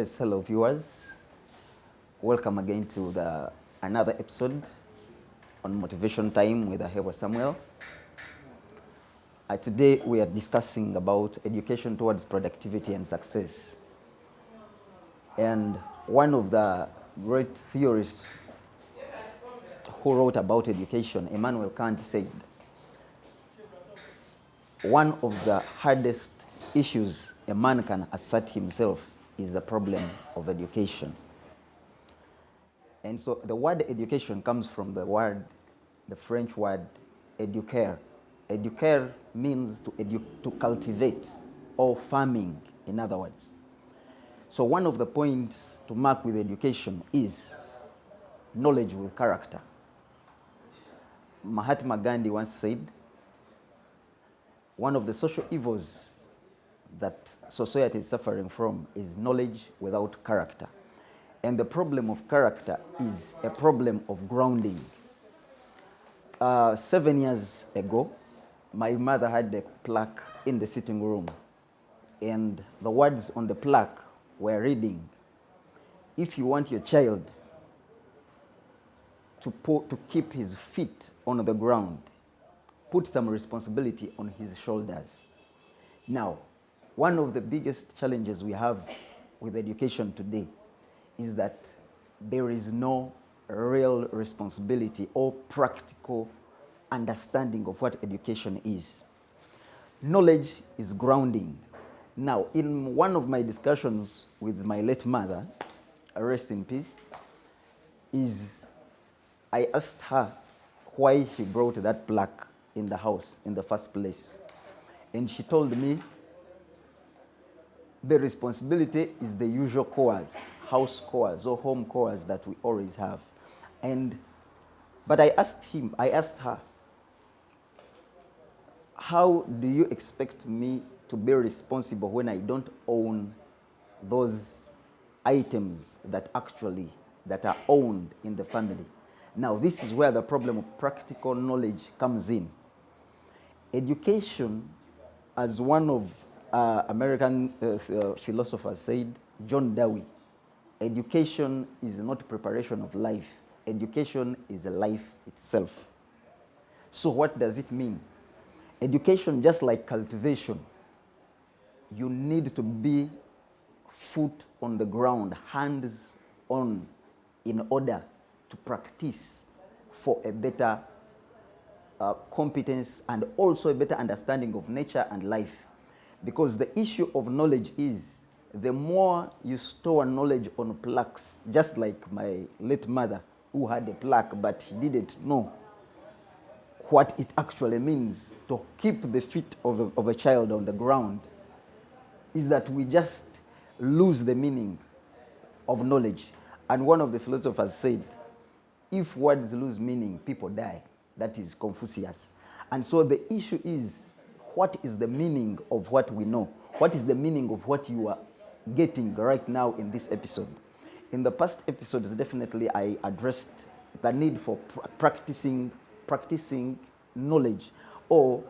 Yes, hello viewers. Welcome again to another episode on Motivation Time with Ahebwa Samuel. Today we are discussing about education towards productivity and success. And one of the great theorists who wrote about education, Immanuel Kant, said, one of the hardest issues a man can assert himself is the problem of education. And so the word education comes from the French word eduquer. Eduquer means to cultivate, or farming, in other words. So one of the points to mark with education is knowledge with character. Mahatma Gandhi once said, one of the social evils that society is suffering from is knowledge without character. And the problem of character is a problem of grounding. 7 years ago, my mother had a plaque in the sitting room, and the words on the plaque were reading, if you want your child to keep his feet on the ground, put some responsibility on his shoulders. Now, one of the biggest challenges we have with education today is that there is no real responsibility or practical understanding of what education is. Knowledge is grounding. Now, in one of my discussions with my late mother, rest in peace, I asked her why she brought that plaque in the house in the first place. And she told me the responsibility is the usual chores, house chores or home chores that we always have. But I asked her, how do you expect me to be responsible when I don't own those items that are owned in the family? Now, this is where the problem of practical knowledge comes in. Education, as one of American philosophers said, John Dewey, education is not preparation of life. Education is a life itself. So what does it mean? Education, just like cultivation, you need to be foot on the ground, hands on, in order to practice for a better competence and also a better understanding of nature and life. Because the issue of knowledge is, the more you store knowledge on plaques, just like my late mother who had a plaque but she didn't know what it actually means to keep the feet of a child on the ground, is that we just lose the meaning of knowledge. And one of the philosophers said, if words lose meaning, people die. That is Confucius. And so the issue is, what is the meaning of what we know? What is the meaning of what you are getting right now in this episode? In the past episodes, definitely I addressed the need for practicing knowledge, or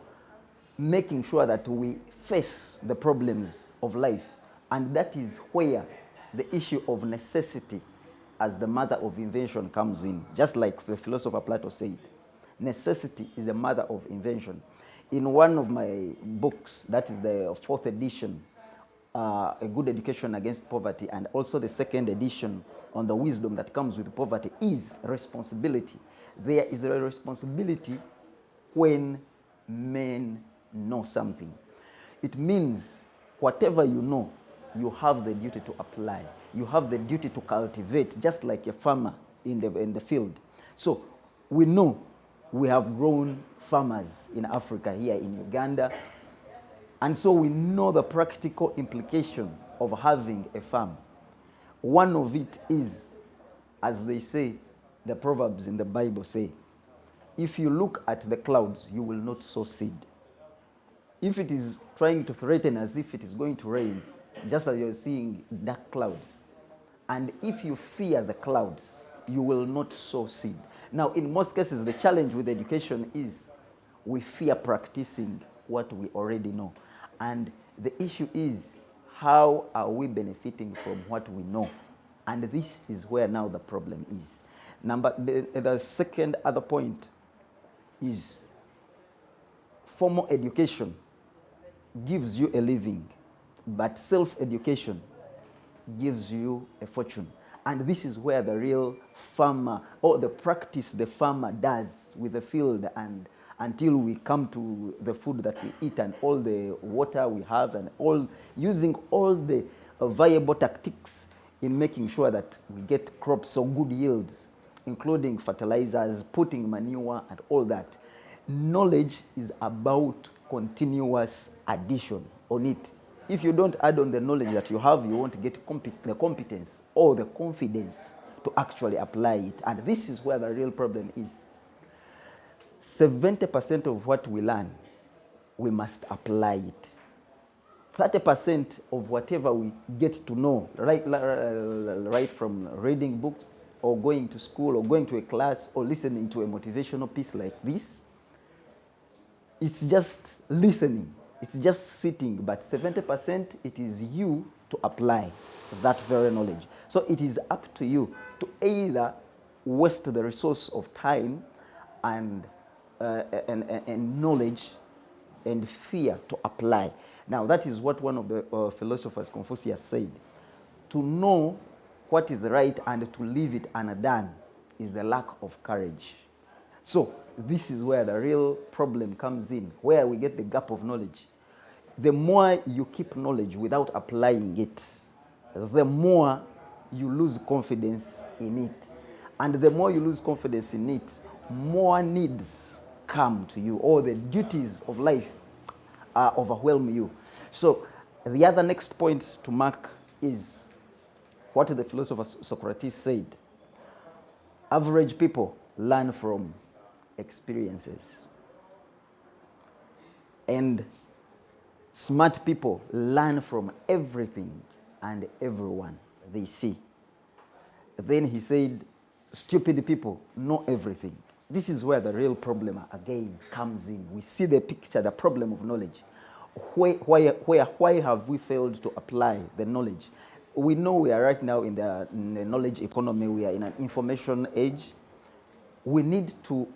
making sure that we face the problems of life. And that is where the issue of necessity as the mother of invention comes in. Just like the philosopher Plato said, necessity is the mother of invention. In one of my books, that is the 4th edition, A Good Education Against Poverty, and also the 2nd edition on the wisdom that comes with poverty, is responsibility. There is a responsibility when men know something. It means whatever you know, you have the duty to apply. You have the duty to cultivate, just like a farmer in the field. So we know we have grown farmers in Africa, here in Uganda. And so we know the practical implication of having a farm. One of it is, as they say, the Proverbs in the Bible say, if you look at the clouds, you will not sow seed. If it is trying to threaten as if it is going to rain, just as you're seeing dark clouds, and if you fear the clouds, you will not sow seed. Now, in most cases, the challenge with education is we fear practicing what we already know. And the issue is, how are we benefiting from what we know? And this is where now the problem is. The second other point is formal education gives you a living, but self-education gives you a fortune. And this is where the real farmer, or the practice the farmer does with the field, and until we come to the food that we eat and all the water we have, and all using all the viable tactics in making sure that we get crops or good yields, including fertilizers, putting manure and all that. Knowledge is about continuous addition on it. If you don't add on the knowledge that you have, you won't get the competence or the confidence to actually apply it. And this is where the real problem is. 70% of what we learn, we must apply it. 30% of whatever we get to know, right from reading books or going to school or going to a class or listening to a motivational piece like this, it's just listening. It's just sitting, but 70% it is you to apply that very knowledge. So it is up to you to either waste the resource of time and knowledge and fear to apply. Now that is what one of the philosophers, Confucius, said. To know what is right and to leave it undone is the lack of courage. So this is where the real problem comes in, where we get the gap of knowledge. The more you keep knowledge without applying it, the more you lose confidence in it. And the more you lose confidence in it, more needs come to you, or the duties of life overwhelm you. So the other next point to mark is what the philosopher Socrates said. Average people learn from experiences, and smart people learn from everything and everyone they see. Then he said, stupid people know everything. This is where the real problem again comes in. We see the picture, the problem of knowledge. Why have we failed to apply the knowledge? We know we are right now in the knowledge economy. We are in an information age. We need to,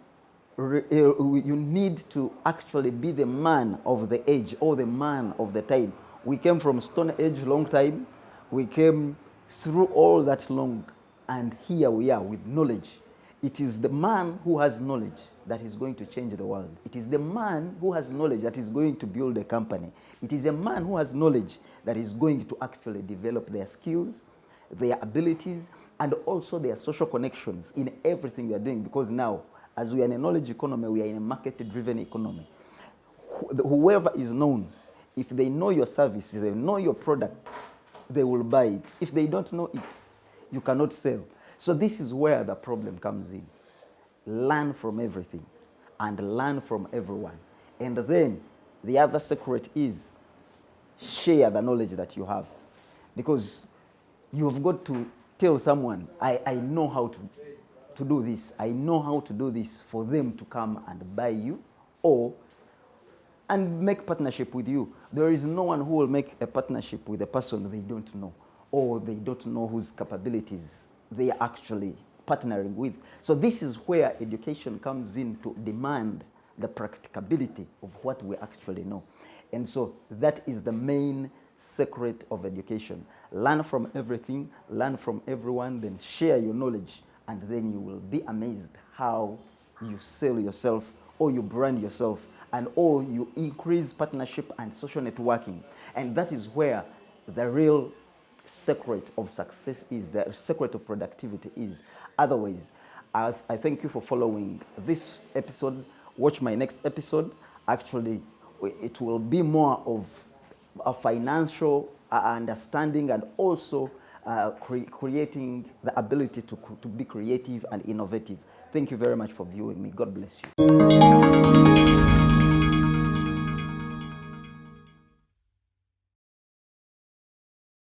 you need to actually be the man of the age, or the man of the time. We came from Stone Age long time. We came through all that long, and here we are with knowledge. It is the man who has knowledge that is going to change the world. It is the man who has knowledge that is going to build a company. It is a man who has knowledge that is going to actually develop their skills, their abilities, and also their social connections in everything we are doing. Because now, as we are in a knowledge economy, we are in a market-driven economy. Whoever is known, if they know your service, if they know your product, they will buy it. If they don't know it, you cannot sell. So this is where the problem comes in. Learn from everything and learn from everyone. And then the other secret is share the knowledge that you have. Because you have got to tell someone, I know how to do this. I know how to do this, for them to come and buy you and make partnership with you. There is no one who will make a partnership with a person they don't know, or they don't know whose capabilities they are actually partnering with. So this is where education comes in to demand the practicability of what we actually know. And so that is the main secret of education. Learn from everything, learn from everyone, then share your knowledge, and then you will be amazed how you sell yourself, or you brand yourself, and or you increase partnership and social networking. And that is where the real secret of success is, the secret of productivity is. Otherwise, I thank you for following this episode. Watch my next episode. Actually, it will be more of a financial understanding, and also creating the ability to be creative and innovative. Thank you very much for viewing me. God bless you.